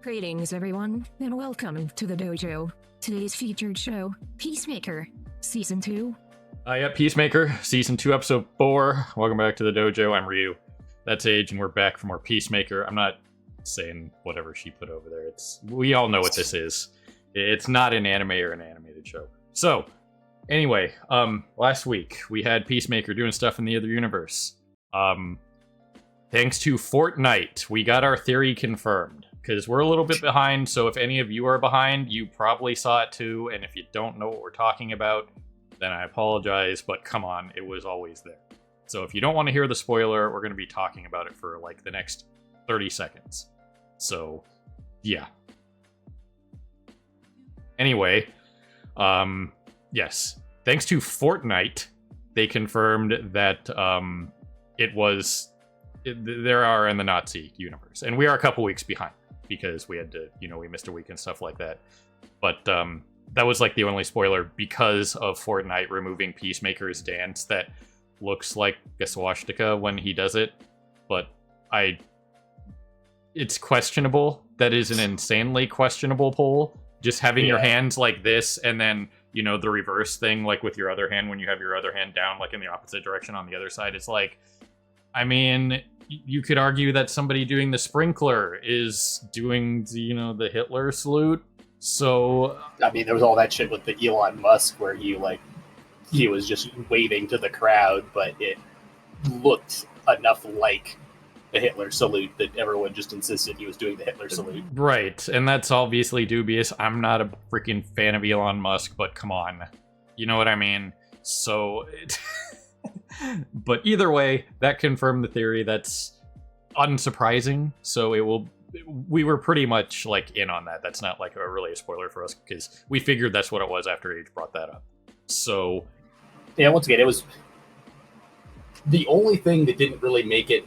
Greetings, everyone, and welcome to the dojo. Today's featured show, Peacemaker, Season 2. Yeah, Peacemaker, Season 2, Episode 4. Welcome back to the dojo. I'm Ryu. That's Age, and we're back for more Peacemaker. I'm not saying whatever she put over there. We all know what this is. It's not an anime or an animated show. So, anyway, last week we had Peacemaker doing stuff in the other universe. Thanks to Fortnite, we got our theory confirmed. Because we're a little bit behind, so if any of you are behind, you probably saw it too, and if you don't know what we're talking about, then I apologize, but come on, it was always there. So if you don't want to hear the spoiler, we're going to be talking about it for like the next 30 seconds. So, yeah. Anyway, yes. Thanks to Fortnite, they confirmed that there are in the Nazi universe, and we are a couple weeks behind. Because we had to, we missed a week and stuff like that. But that was like the only spoiler because of Fortnite removing Peacemaker's dance that looks like a swastika when he does it. But it's questionable. That is an insanely questionable pull. Just having your hands like this and then, the reverse thing, like with your other hand when you have your other hand down, like in the opposite direction on the other side. It's like, you could argue that somebody doing the sprinkler is doing the Hitler salute. So there was all that shit with the Elon Musk where he was just waving to the crowd, but it looked enough like the Hitler salute that everyone just insisted he was doing the Hitler salute. Right, and that's obviously dubious. I'm not a freaking fan of Elon Musk, but come on. You know what I mean? So but either way, that confirmed the theory. That's unsurprising. So we were pretty much like in on that. That's not like really a spoiler for us because we figured that's what it was after Age brought that up. So yeah, once again, it was the only thing that didn't really make it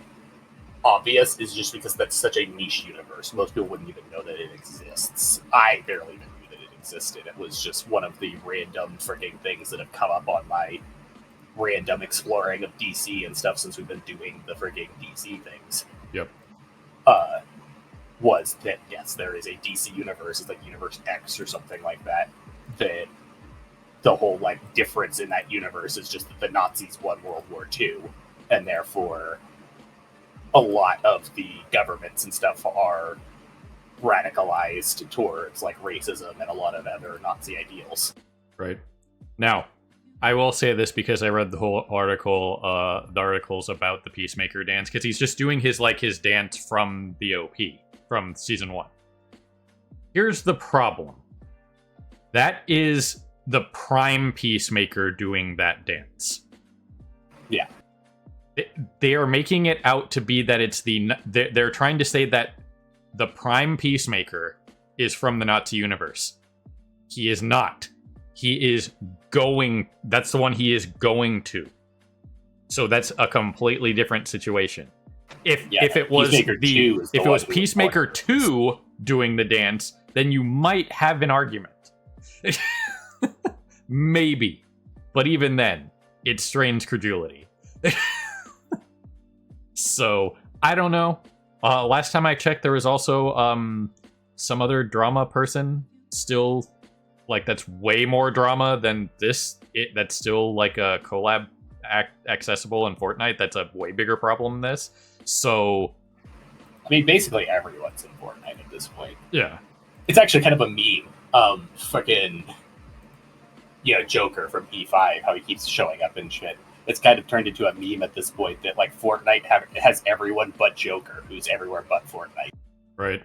obvious is just because that's such a niche universe. Most people wouldn't even know that it exists. I barely even knew that it existed. It was just one of the random freaking things that have come up on my random exploring of DC and stuff since we've been doing the frigging DC things. Yep. Was that, yes, there is a DC universe, it's like Universe X or something like that, that the whole, difference in that universe is just that the Nazis won World War II, and therefore a lot of the governments and stuff are radicalized towards, racism and a lot of other Nazi ideals. Right. Now, I will say this because I read the whole article, the articles about the Peacemaker dance, because he's just doing his dance from the OP, from Season 1. Here's the problem. That is the prime Peacemaker doing that dance. Yeah. They are making it out to be that it's they're trying to say that the prime Peacemaker is from the Nazi universe. He is not. He is going. That's the one he is going to. So that's a completely different situation. If it was Peacemaker 2 doing the dance, then you might have an argument. Maybe. But even then, it strains credulity. So, I don't know. Last time I checked, there was also some other drama person still. That's way more drama than this. That's still a collab accessible in Fortnite. That's a way bigger problem than this. So, basically everyone's in Fortnite at this point. Yeah, it's actually kind of a meme. Freaking, Joker from E5, how he keeps showing up and shit. It's kind of turned into a meme at this point that Fortnite has everyone but Joker, who's everywhere but Fortnite. Right.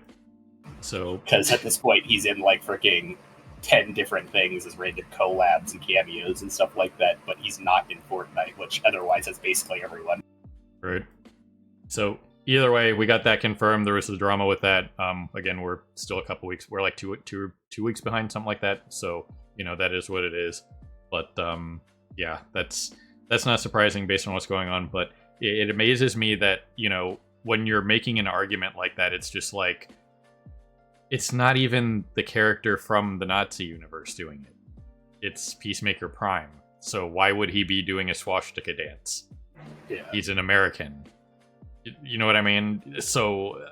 So, because at this point he's in freaking 10 different things as random collabs and cameos and stuff like that, but he's not in Fortnite, which otherwise has basically everyone. Right. So either way, we got that confirmed. There was the drama with that. Again, we're still a couple weeks. We're two weeks behind, something like that. So that is what it is. But yeah, that's not surprising based on what's going on. But it amazes me that when you're making an argument like that, it's just it's not even the character from the Nazi universe doing it. It's Peacemaker Prime. So why would he be doing a swastika dance? Yeah. He's an American. You know what I mean? So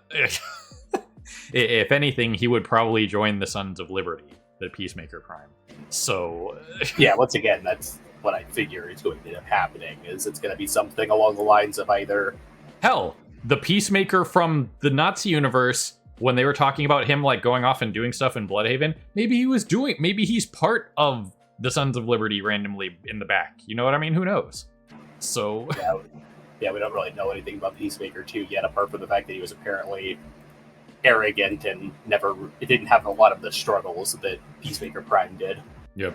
If anything, he would probably join the Sons of Liberty, the Peacemaker Prime. So, yeah, once again, that's what I figure is going to end up happening. Is it's going to be something along the lines of either hell, the Peacemaker from the Nazi universe, when they were talking about him like going off and doing stuff in Bloodhaven, maybe he's part of the Sons of Liberty randomly in the back. You know what I mean? Who knows? So yeah, we don't really know anything about Peacemaker 2 yet, apart from the fact that he was apparently arrogant and it didn't have a lot of the struggles that Peacemaker Prime did. Yep.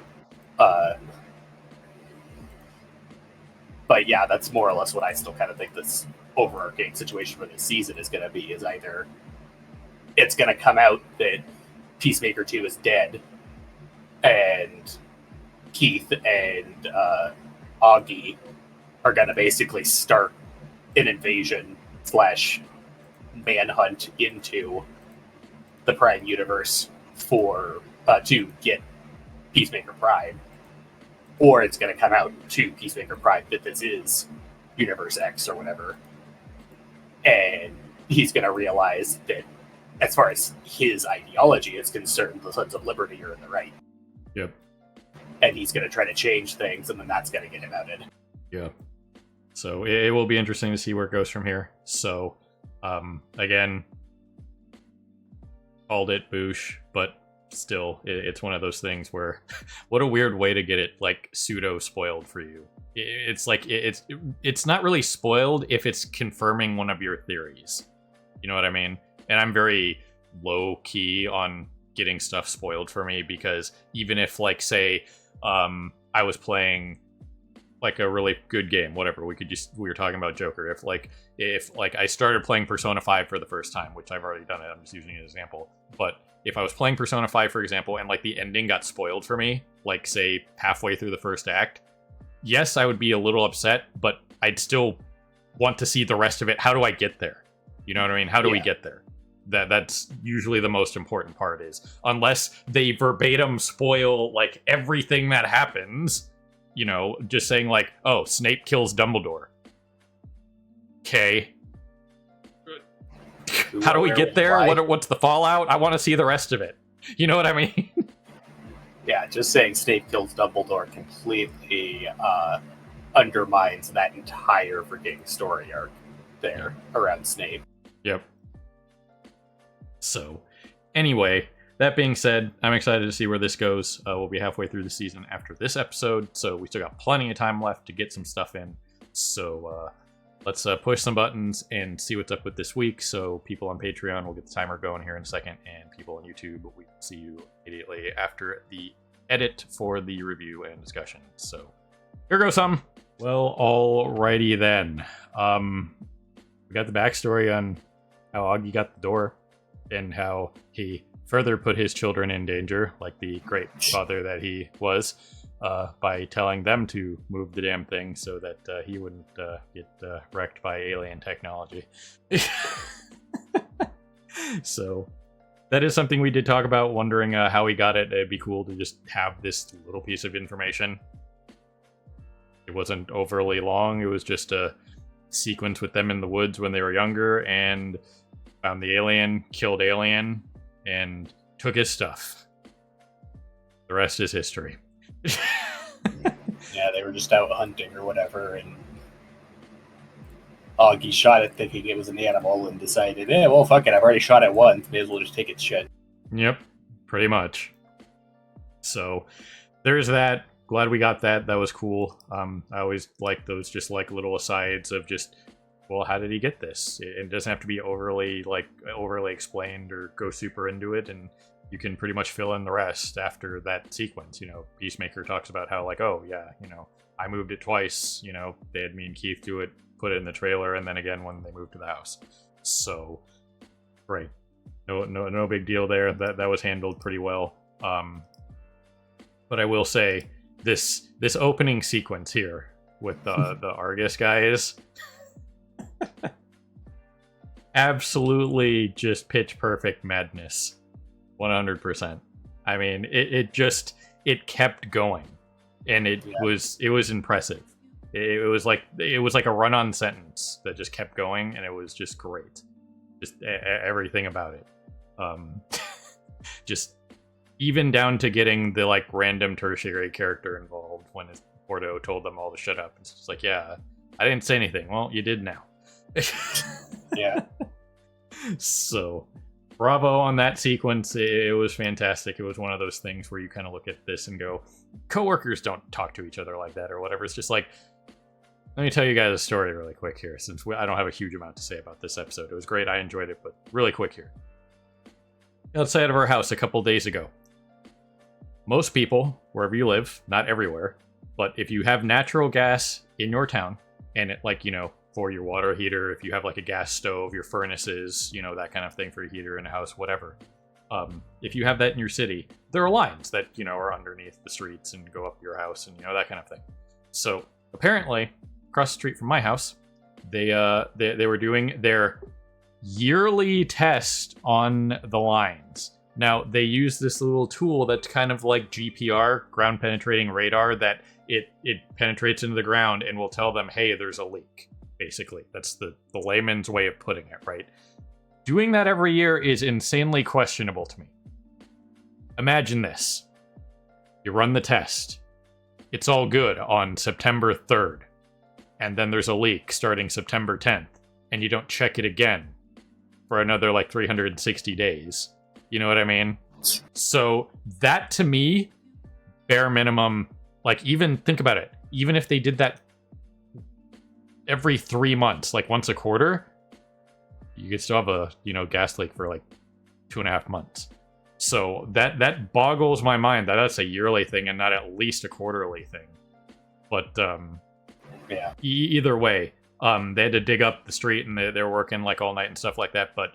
But yeah, that's more or less what I still kind of think this overarching situation for this season is going to be, is either it's going to come out that Peacemaker 2 is dead, and Keith and Augie are going to basically start an invasion / manhunt into the Prime universe for to get Peacemaker Prime, or it's going to come out to Peacemaker Prime that this is Universe X or whatever, and he's going to realize that as far as his ideology is concerned, the Sons of Liberty are in the right. Yep. And he's going to try to change things, and then that's going to get him outed. Yeah. So it will be interesting to see where it goes from here. So, again, called it Boosh, but still, it's one of those things where, what a weird way to get it like pseudo spoiled for you. It's like it's not really spoiled if it's confirming one of your theories. You know what I mean? And I'm very low key on getting stuff spoiled for me, because even if, like, say, I was playing like a really good game, whatever, we were talking about Joker. If I started playing Persona 5 for the first time, which I've already done it, I'm just using an example. But if I was playing Persona 5, for example, and like the ending got spoiled for me, like say halfway through the first act, yes, I would be a little upset, but I'd still want to see the rest of it. How do I get there? You know what I mean? How do we get there? That's usually the most important part, is unless they verbatim spoil like everything that happens, you know, just saying like, oh, Snape kills Dumbledore. Okay. How do we get there? What's the fallout? I want to see the rest of it. You know what I mean? Yeah, just saying Snape kills Dumbledore completely undermines that entire freaking story arc there around Snape. Yep. So, anyway, that being said, I'm excited to see where this goes. We'll be halfway through the season after this episode, so we still got plenty of time left to get some stuff in. So, let's push some buttons and see what's up with this week. So, people on Patreon, we'll get the timer going here in a second, and people on YouTube, we will see you immediately after the edit for the review and discussion. So, here goes some. Well, alrighty then. We got the backstory on how Augie got the door, and how he further put his children in danger, like the great father that he was, by telling them to move the damn thing so that he wouldn't get wrecked by alien technology. So that is something we did talk about, wondering how he got it. It'd be cool to just have this little piece of information. It wasn't overly long. It was just a sequence with them in the woods when they were younger, and found the alien, killed alien, and took his stuff. The rest is history. Yeah, they were just out hunting or whatever, and Augie shot it thinking it was an animal and decided, well, fuck it, I've already shot it once, may as well just take its shit. Yep, pretty much. So, there's that. Glad we got that. That was cool. I always like those just like little asides of just, well, how did he get this? It doesn't have to be overly explained or go super into it, and you can pretty much fill in the rest after that sequence. You know, Peacemaker talks about how, like, oh yeah, you know, I moved it twice. You know, they had me and Keith do it, put it in the trailer, and then again when they moved to the house. So, great. No big deal there. That was handled pretty well. But I will say, this opening sequence here with the Argus guys, absolutely just pitch perfect madness, 100%. I mean, it kept going, and it was impressive. It was like a run-on sentence that just kept going, and it was just great. Just everything about it. Um, just even down to getting the like random tertiary character involved when Porto told them all to shut up. It's just like, yeah, I didn't say anything. Well, you did now. Yeah. So, bravo on that sequence. It was fantastic. It was one of those things where you kind of look at this and go, coworkers don't talk to each other like that or whatever. It's just like, let me tell you guys a story really quick here, since I don't have a huge amount to say about this episode. It was great. I enjoyed it, but really quick here. Outside of our house a couple days ago, most people, wherever you live, not everywhere, but if you have natural gas in your town, and it, like, you know, for your water heater, if you have like a gas stove, your furnaces, you know, that kind of thing for your heater in a house, whatever. If you have that in your city, there are lines that, you know, are underneath the streets and go up your house and, you know, that kind of thing. So apparently, across the street from my house, they were doing their yearly test on the lines. Now, they use this little tool that's kind of like GPR, ground penetrating radar, that it penetrates into the ground and will tell them, hey, there's a leak. Basically, that's the layman's way of putting it, right? Doing that every year is insanely questionable to me. Imagine this. You run the test. It's all good on September 3rd. And then there's a leak starting September 10th. And you don't check it again for another like 360 days. You know what I mean? So that to me, bare minimum, like even think about it. Even if they did that every 3 months, like once a quarter, you could still have a, you know, gas leak for like 2.5 months. So that boggles my mind that that's a yearly thing and not at least a quarterly thing. But yeah. Either way, they had to dig up the street and they were working like all night and stuff like that. But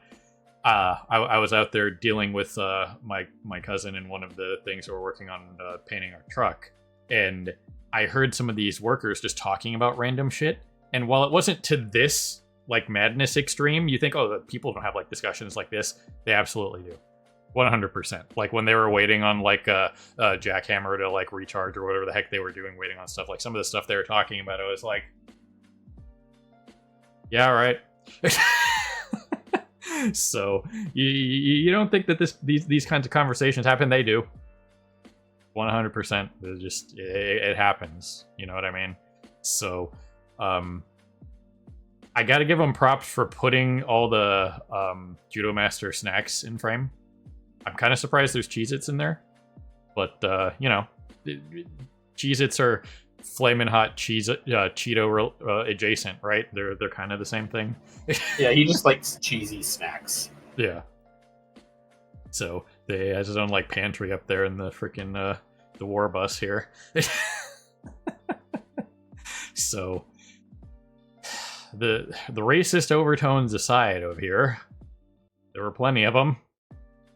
I was out there dealing with my cousin in one of the things that we're working on painting our truck, and I heard some of these workers just talking about random shit. And while it wasn't to this like madness extreme, you think, oh, people don't have like discussions like this. They absolutely do. 100%. Like when they were waiting on like a jackhammer to like recharge or whatever the heck they were doing, waiting on stuff, like some of the stuff they were talking about, I was like, yeah, all right. So you don't think that these kinds of conversations happen? They do. 100%. It happens. You know what I mean? So I got to give them props for putting all the Judo Master snacks in frame. I'm kind of surprised there's Cheez-Its in there, but you know, Cheez-Its are flamin' hot Cheeto adjacent, right? They're kind of the same thing. Yeah, he just likes cheesy snacks. Yeah. So they has his own like pantry up there in the freaking the war bus here. So the racist overtones aside over here, there were plenty of them,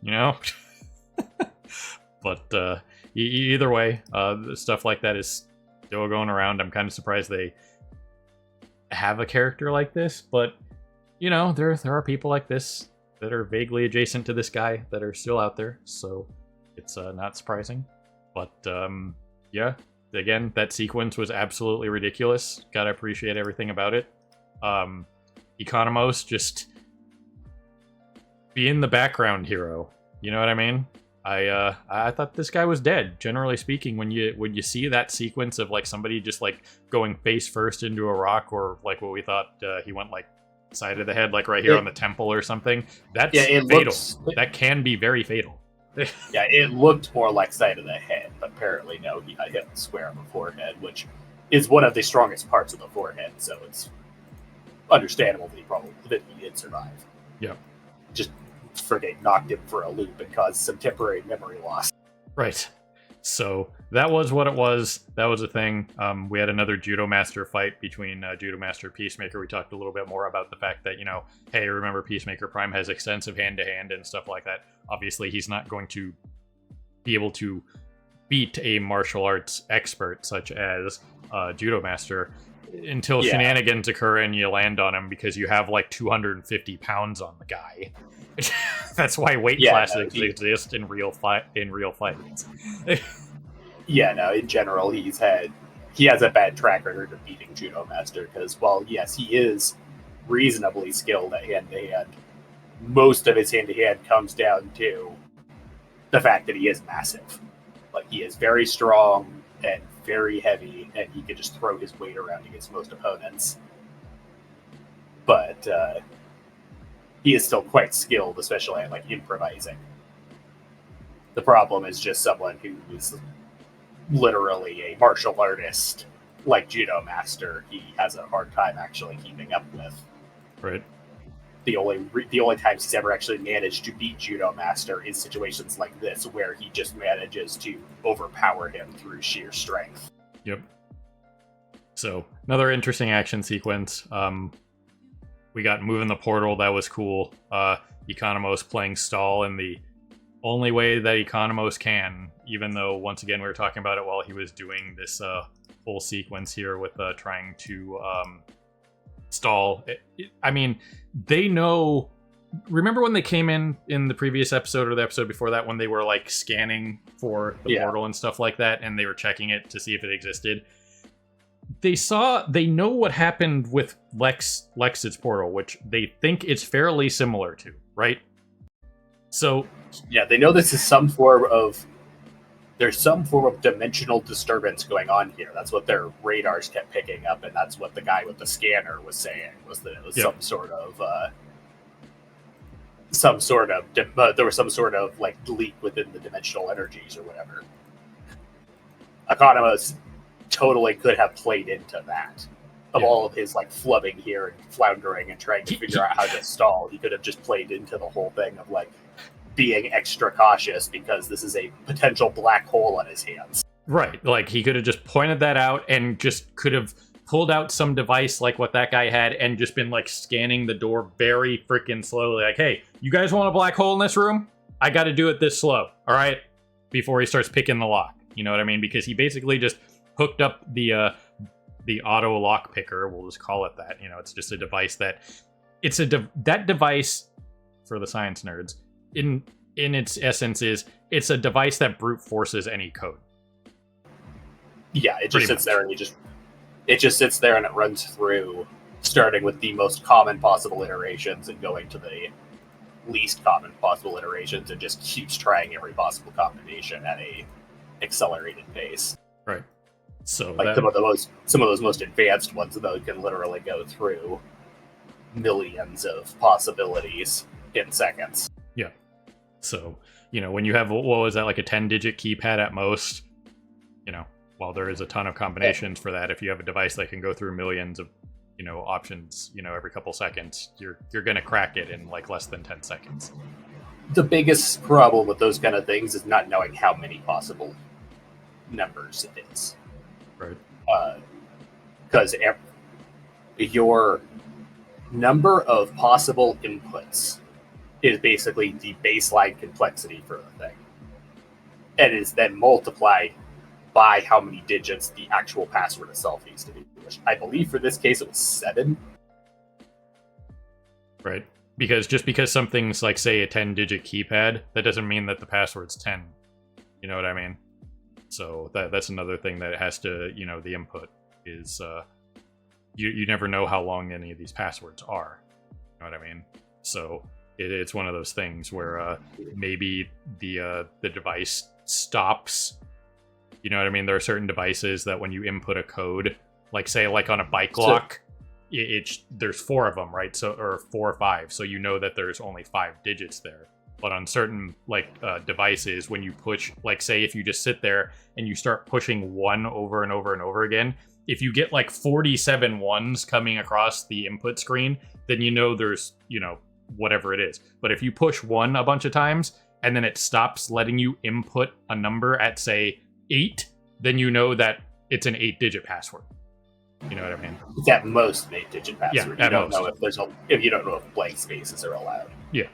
you know. But either way, stuff like that is still going around. I'm kind of surprised they have a character like this, but you know, there are people like this that are vaguely adjacent to this guy that are still out there, so it's not surprising. But yeah, again, that sequence was absolutely ridiculous. Gotta appreciate everything about it. Economos just being the background hero, you know what I mean? I thought this guy was dead. Generally speaking, when you see that sequence of like somebody just like going face first into a rock, or like what we thought he went like side of the head, like right here on the temple or something, that's fatal. That can be very fatal. Yeah, it looked more like side of the head, but apparently no, he got hit square on the forehead, which is one of the strongest parts of the forehead, so it's understandable that he did survive. Yeah. Just friggin' knocked him for a loop and caused some temporary memory loss. Right. So that was what it was. That was a thing. We had another Judo Master fight between Judo Master Peacemaker. We talked a little bit more about the fact that, you know, hey, remember Peacemaker Prime has extensive hand-to-hand and stuff like that. Obviously, he's not going to be able to beat a martial arts expert such as Judo Master until shenanigans occur and you land on him because you have like 250 pounds on the guy. That's why weight classes exist in real fights. Yeah, no, in general, he has a bad track record of beating Judo Master because, while yes, he is reasonably skilled at hand-to-hand, most of his hand-to-hand comes down to the fact that he is massive. Like, he is very strong and very heavy, and he can just throw his weight around against most opponents. But he is still quite skilled, especially at like improvising. The problem is just someone who is literally a martial artist, like Judo Master. He has a hard time actually keeping up with. Right. The only times he's ever actually managed to beat Judo Master is situations like this, where he just manages to overpower him through sheer strength. Yep. So another interesting action sequence. We got moving the portal. That was cool. Economos playing stall in the only way that Economos can, even though once again we were talking about it while he was doing this whole sequence here with trying to stall. I mean, they know. Remember when they came in the previous episode or the episode before that, when they were like scanning for the portal and stuff like that, and they were checking it to see if it existed? They know what happened with Lex's portal, which they think it's fairly similar to, right? So yeah, they know this is there's some form of dimensional disturbance going on here. That's what their radars kept picking up, and that's what the guy with the scanner was saying, was that it was there was some sort of like leak within the dimensional energies or whatever. Economos totally could have played into that. Of all of his like flubbing here and floundering and trying to figure out how to stall, he could have just played into the whole thing of like being extra cautious because this is a potential black hole on his hands. Right. Like, he could have just pointed that out and just could have pulled out some device like what that guy had and just been like scanning the door very freaking slowly. Like, hey, you guys want a black hole in this room? I got to do it this slow. All right. Before he starts picking the lock. You know what I mean? Because he basically just hooked up the auto lock picker. We'll just call it that. You know, it's just a device that that device, for the science nerds, in its essence it's a device that brute forces any code. Yeah, it just sits there and it just sits there and it runs through, starting with the most common possible iterations and going to the least common possible iterations, and just keeps trying every possible combination at a accelerated pace. Right. So like some of those most advanced ones, though, can literally go through millions of possibilities in seconds. Yeah. So, you know, when you have, what was that, like a 10-digit keypad at most, you know, while there is a ton of combinations for that, if you have a device that can go through millions of, you know, options, you know, every couple seconds, you're going to crack it in like less than 10 seconds. The biggest problem with those kind of things is not knowing how many possible numbers it is. Right. Because your number of possible inputs is basically the baseline complexity for the thing. And it is then multiplied by how many digits the actual password itself needs to be. Which I believe for this case it was 7. Right. Because just because something's like, say, a 10-digit keypad, that doesn't mean that the password's 10. You know what I mean? So that's another thing that it has to, you know, the input is, you never know how long any of these passwords are. You know what I mean? So it's one of those things where maybe the device stops. You know what I mean? There are certain devices that when you input a code, like say like on a bike lock, there's 4 of them, right? So, or 4 or 5. So you know that there's only 5 digits there. But on certain like devices, when you push, like say if you just sit there and you start pushing 1 over and over and over again, if you get like 47 ones coming across the input screen, then you know there's, you know, whatever it is. But if you push 1 a bunch of times and then it stops letting you input a number at say 8, then you know that it's an 8-digit password. You know what I mean? It's at most an 8-digit password. Yeah, you don't know if you don't know if blank spaces are allowed. Yeah.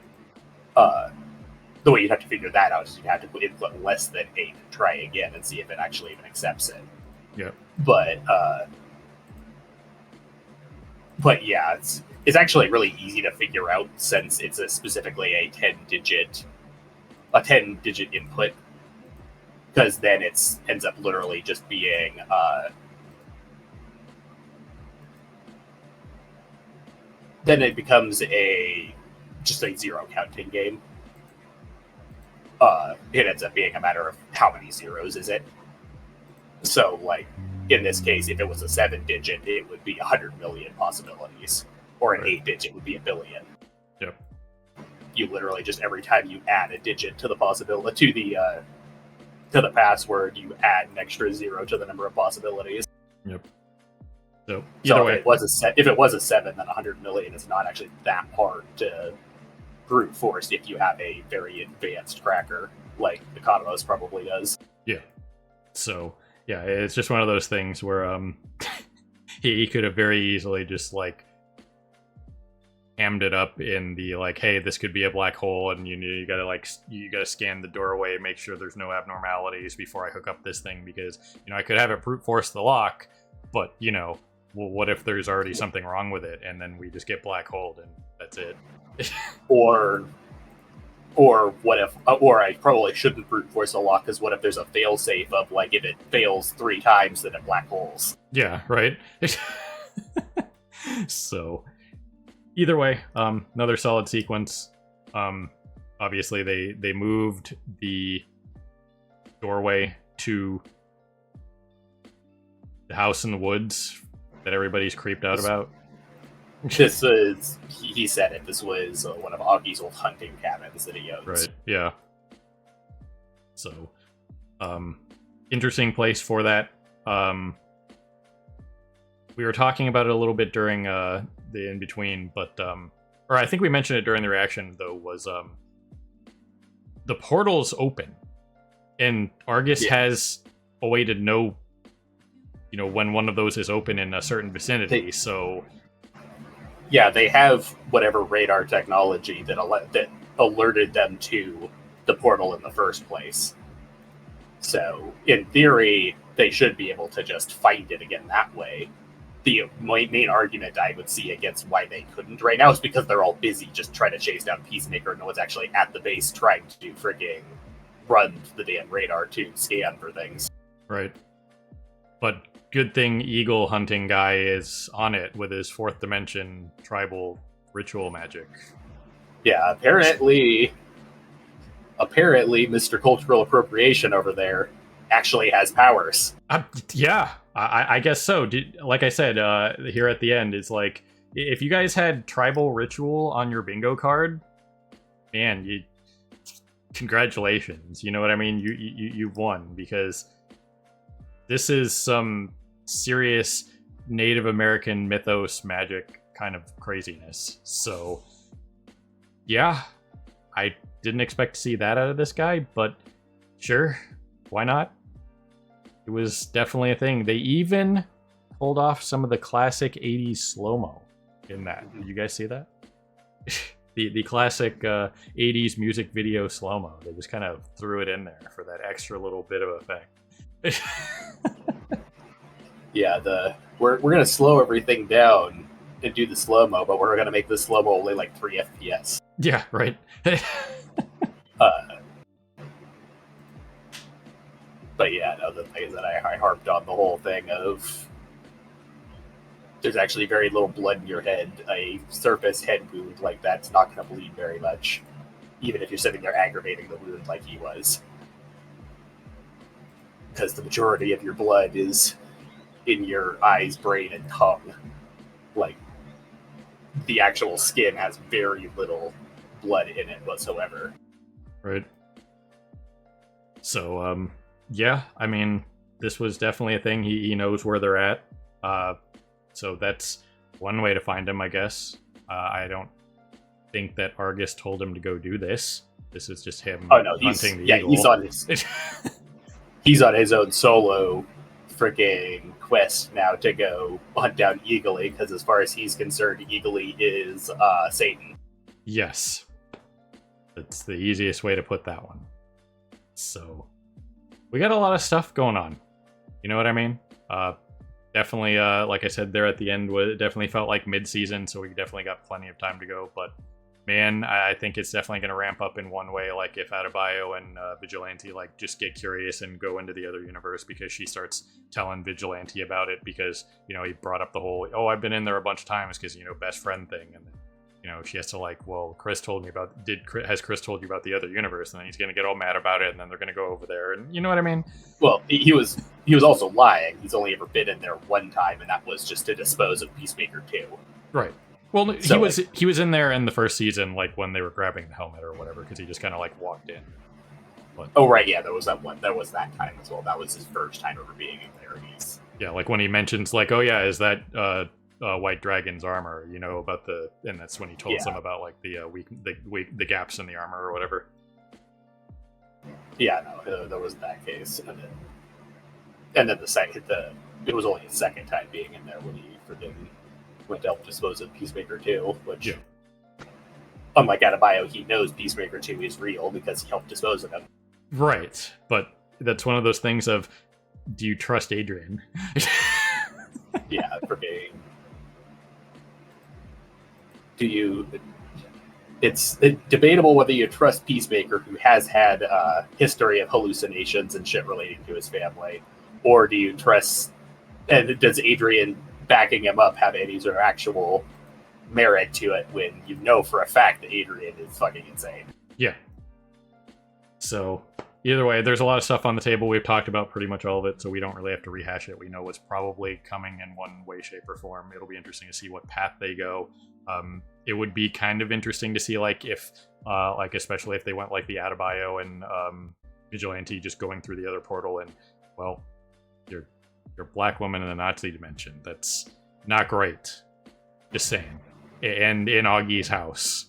The way you'd have to figure that out is you'd have to input less than 8 and try again and see if it actually even accepts it. Yeah. But yeah, it's actually really easy to figure out since it's specifically a 10-digit input, because then it ends up literally just being then it becomes a just a zero counting game. It ends up being a matter of how many zeros is it. So, like, in this case, if it was a 7-digit, it would be 100 million possibilities. Or an 8-digit would be 1 billion. Yep. You literally just, every time you add a digit to the possibility, to the password, you add an extra 0 to the number of possibilities. Yep. So, either way. If it was a 7, then 100 million is not actually that hard to brute force if you have a very advanced cracker, like Economos probably does. Yeah. So, yeah, it's just one of those things where he could have very easily just, like, hammed it up in the, like, hey, this could be a black hole, and you gotta scan the doorway, make sure there's no abnormalities before I hook up this thing, because, I could have it brute force the lock, but, well, what if there's already something wrong with it, and then we just get black holed, and that's it. or what if, or I probably shouldn't brute force a lock, because what if there's a fail safe of, like, if it fails 3 times, then it black holes. Yeah, right? So, either way, another solid sequence. Obviously, they moved the doorway to the house in the woods that everybody's creeped out about. This is, he said it, this was one of Augie's old hunting cabins that he owns. Right, yeah. So, interesting place for that. We were talking about it a little bit during the in-between, but, or I think we mentioned it during the reaction, though, was the portal's open, and Argus has a way to know, when one of those is open in a certain vicinity, so... Yeah, they have whatever radar technology that alerted them to the portal in the first place. So, in theory, they should be able to just find it again that way. The main argument I would see against why they couldn't right now is because they're all busy just trying to chase down Peacemaker, and no one's actually at the base trying to freaking run the damn radar to scan for things. Right. But good thing Eagle Hunting guy is on it with his 4th dimension tribal ritual magic. Yeah, apparently Mr. Cultural Appropriation over there actually has powers. Yeah, I guess so. Like I said, here at the end, it's like, if you guys had tribal ritual on your bingo card, man, congratulations. You know what I mean? You've won, because this is some serious Native American mythos magic kind of craziness. So, yeah, I didn't expect to see that out of this guy, but sure, why not? It was definitely a thing. They even pulled off some of the classic 80s slow-mo in that. Did you guys see that? the classic 80s music video slow-mo. They just kind of threw it in there for that extra little bit of effect. Yeah, we're gonna slow everything down and do the slow-mo, but we're gonna make the slow-mo only like 3 FPS. Yeah, right. But yeah, no, the thing is that I harped on the whole thing of there's actually very little blood in your head. A surface head wound like that's not going to bleed very much, even if you're sitting there aggravating the wound like he was. Because the majority of your blood is in your eyes, brain, and tongue. Like, the actual skin has very little blood in it whatsoever. Right. So, yeah, I mean, this was definitely a thing. He knows where they're at. So that's one way to find him, I guess. I don't think that Argus told him to go do this. This is just him hunting the eagle. He's on his own solo freaking quest now to go hunt down Eagly, because as far as he's concerned, Eagly is Satan. Yes. That's the easiest way to put that one. So, we got a lot of stuff going on. You know what I mean? Definitely, like I said there at the end, it definitely felt like mid-season, so we definitely got plenty of time to go. But, man, I think it's definitely going to ramp up in one way, like if Adebayo and Vigilante like just get curious and go into the other universe, because she starts telling Vigilante about it, because, you know, he brought up the whole, oh, I've been in there a bunch of times because, you know, best friend thing. And she has to like, well, has Chris told you about the other universe? And then he's gonna get all mad about it, and then they're gonna go over there, and you know what I mean? Well, he was also lying. He's only ever been in there one time, and that was just to dispose of Peacemaker 2. Right. Well, So, he was in there in the first season, like when they were grabbing the helmet or whatever, because he just kind of like walked in. But, oh right, yeah, there was that one. There was that time as well. That was his first time ever being in there. Yeah, like when he mentions like, oh yeah, is that White Dragon's armor? About and that's when he told them about like the gaps in the armor or whatever. Yeah, no, there was that case, and then it was only his second time being in there when he went to help dispose of Peacemaker 2, which, unlike Adebayo, he knows Peacemaker 2 is real because he helped dispose of him. Right, but that's one of those things of, do you trust Adrian? Yeah, for being. It's debatable whether you trust Peacemaker, who has had a history of hallucinations and shit relating to his family, or do you trust, and does Adrian backing him up have any sort of actual merit to it when you know for a fact that Adrian is fucking insane? Yeah. So, either way, there's a lot of stuff on the table. We've talked about pretty much all of it, so we don't really have to rehash it. We know what's probably coming in one way, shape, or form. It'll be interesting to see what path they go. It would be kind of interesting to see, like, if, especially if they went like the Adebayo and Vigilante just going through the other portal, and, well, you're a black woman in the Nazi dimension. That's not great. Just saying. And in Augie's house.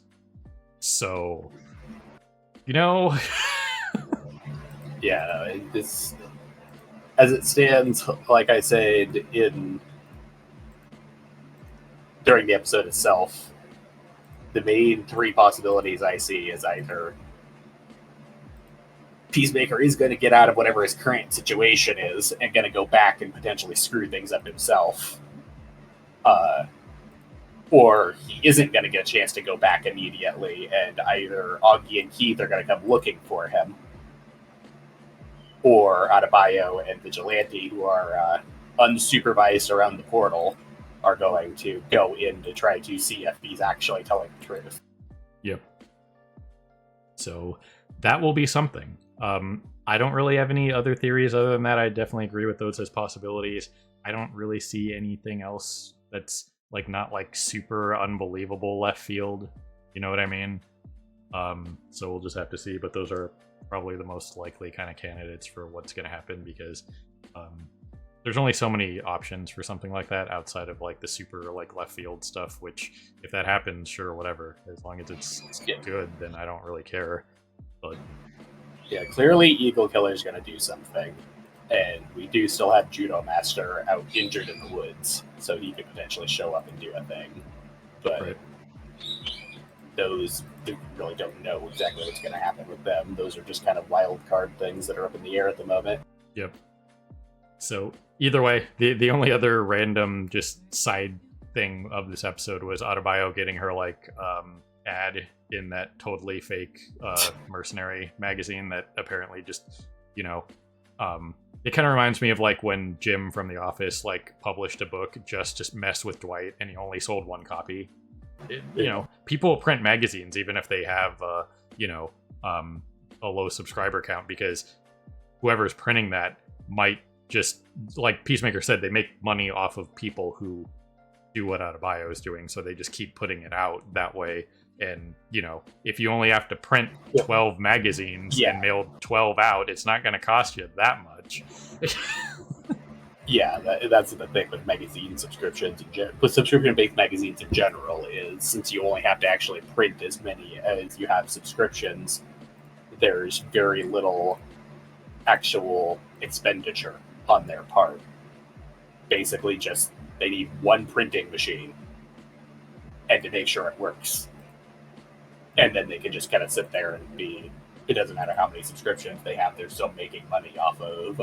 So, Yeah, It's, as it stands, like I said during the episode itself, the main three possibilities I see is either Peacemaker is going to get out of whatever his current situation is and going to go back and potentially screw things up himself, or he isn't going to get a chance to go back immediately, and either Augie and Keith are going to come looking for him, or Adebayo and Vigilante, who are unsupervised around the portal, are going to go in to try to see if he's actually telling the truth. Yep. So that will be something. I don't really have any other theories other than that. I definitely agree with those as possibilities. I don't really see anything else that's like not like super unbelievable left field. You know what I mean? So we'll just have to see. But those are probably the most likely kind of candidates for what's going to happen, because there's only so many options for something like that outside of like the super like left field stuff, which if that happens, sure, whatever, as long as it's good, then I don't really care. But yeah, clearly Eagle Killer's going to do something, and we do still have Judo Master out injured in the woods, so he could potentially show up and do a thing, but right. Those, we really don't know exactly what's going to happen with them. Those are just kind of wild card things that are up in the air at the moment. Yep. So either way, the only other random just side thing of this episode was Adebayo getting her like ad in that totally fake mercenary magazine that apparently just, it kind of reminds me of like when Jim from The Office like published a book just to mess with Dwight, and he only sold one copy. People print magazines even if they have a low subscriber count, because whoever's printing that might just, like Peacemaker said, they make money off of people who do what Adebayo is doing, so they just keep putting it out that way. And if you only have to print 12 magazines and mail 12 out, it's not going to cost you that much. Yeah, that's the thing with magazine subscriptions, with subscription-based magazines in general, is since you only have to actually print as many as you have subscriptions, there's very little actual expenditure on their part. Basically, just they need one printing machine and to make sure it works. And then they can just kind of sit there and it doesn't matter how many subscriptions they have, they're still making money off of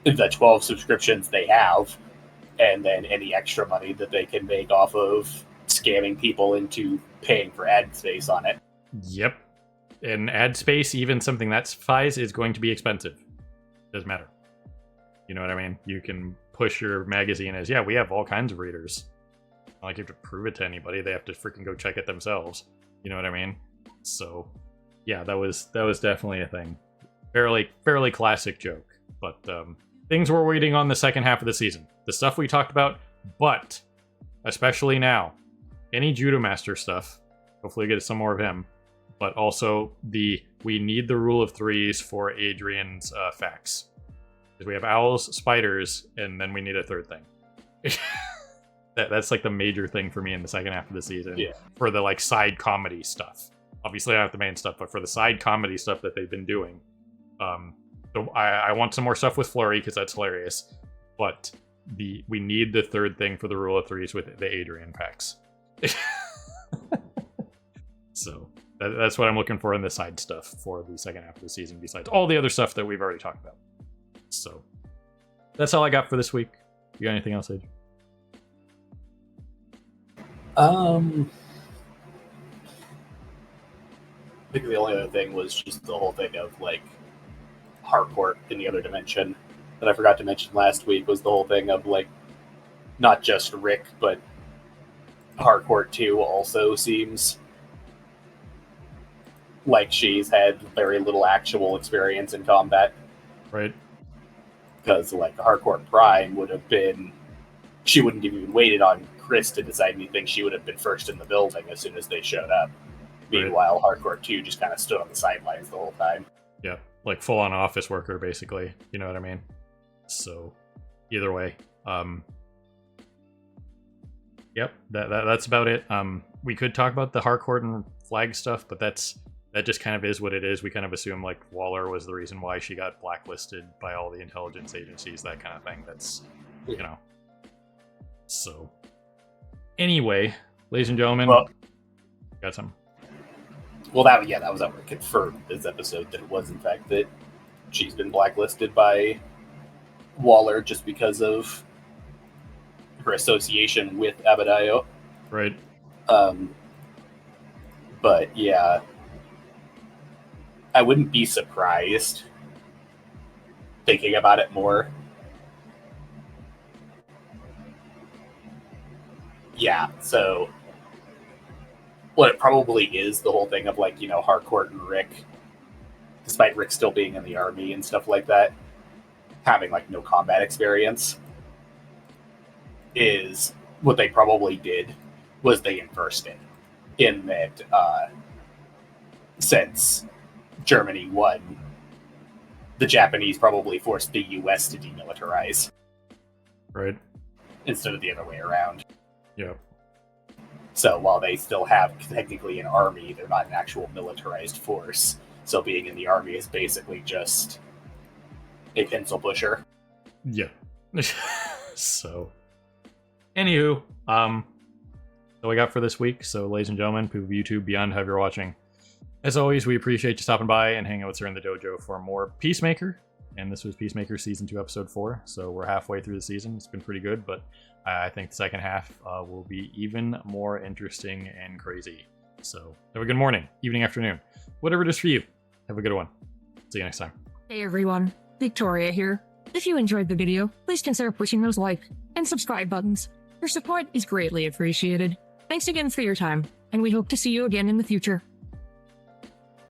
the 12 subscriptions they have, and then any extra money that they can make off of scamming people into paying for ad space on it. Yep. And ad space, even something that size, is going to be expensive. Doesn't matter. You know what I mean? You can push your magazine as, we have all kinds of readers. Like you have to prove it to anybody. They have to freaking go check it themselves. You know what I mean? So, yeah, that was definitely a thing. Fairly classic joke. But things we're waiting on the second half of the season. The stuff we talked about, but especially now, any Judo Master stuff. Hopefully get some more of him. But also we need the rule of threes for Adrian's facts. Because we have owls, spiders, and then we need a third thing. That's like the major thing for me in the second half of the season. Yeah. For the like side comedy stuff. Obviously not the main stuff, but for the side comedy stuff that they've been doing. So I want some more stuff with Flurry because that's hilarious. But we need the third thing for the rule of threes with the Adrian packs. So that's what I'm looking for in the side stuff for the second half of the season, besides all the other stuff that we've already talked about. So that's all I got for this week. You got anything else, Adrian? I think the only other thing was just the whole thing of like Harcourt in the other dimension that I forgot to mention last week was the whole thing of like not just Rick, but Harcourt too also seems like she's had very little actual experience in combat. Right. Because like Harcourt Prime would have been, she wouldn't have even waited on Chris to decide anything. She would have been first in the building as soon as they showed up. Right. Meanwhile, Harcourt 2 just kind of stood on the sidelines the whole time. Yeah, like full-on office worker, basically. You know what I mean? So, either way. Yep, that's about it. We could talk about the Harcourt and Flag stuff, but that just kind of is what it is. We kind of assume, like, Waller was the reason why she got blacklisted by all the intelligence agencies, that kind of thing. That's, you know. So, anyway, ladies and gentlemen, got some. Well, that was already confirmed this episode that it was, in fact, that she's been blacklisted by Waller just because of her association with Abidayo. Right. But, yeah, I wouldn't be surprised thinking about it more. Yeah, so what it probably is, the whole thing of, like, you know, Harcourt and Rick, despite Rick still being in the army and stuff like that, having, like, no combat experience, is what they probably did was they inversed it. In that, since Germany won, the Japanese probably forced the US to demilitarize. Right. Instead of the other way around. Yeah. So while they still have technically an army, they're not an actual militarized force. So being in the army is basically just a pencil pusher. Yeah. So, anywho, that we got for this week. So, ladies and gentlemen, people of YouTube, beyond, however you're watching, as always, we appreciate you stopping by and hanging out with us here in the dojo for more Peacemaker. And this was Peacemaker Season 2, Episode 4. So we're halfway through the season. It's been pretty good, but I think the second half will be even more interesting and crazy. So have a good morning, evening, afternoon, whatever it is for you. Have a good one. See you next time. Hey everyone, Victoria here. If you enjoyed the video, please consider pushing those like and subscribe buttons. Your support is greatly appreciated. Thanks again for your time, and we hope to see you again in the future.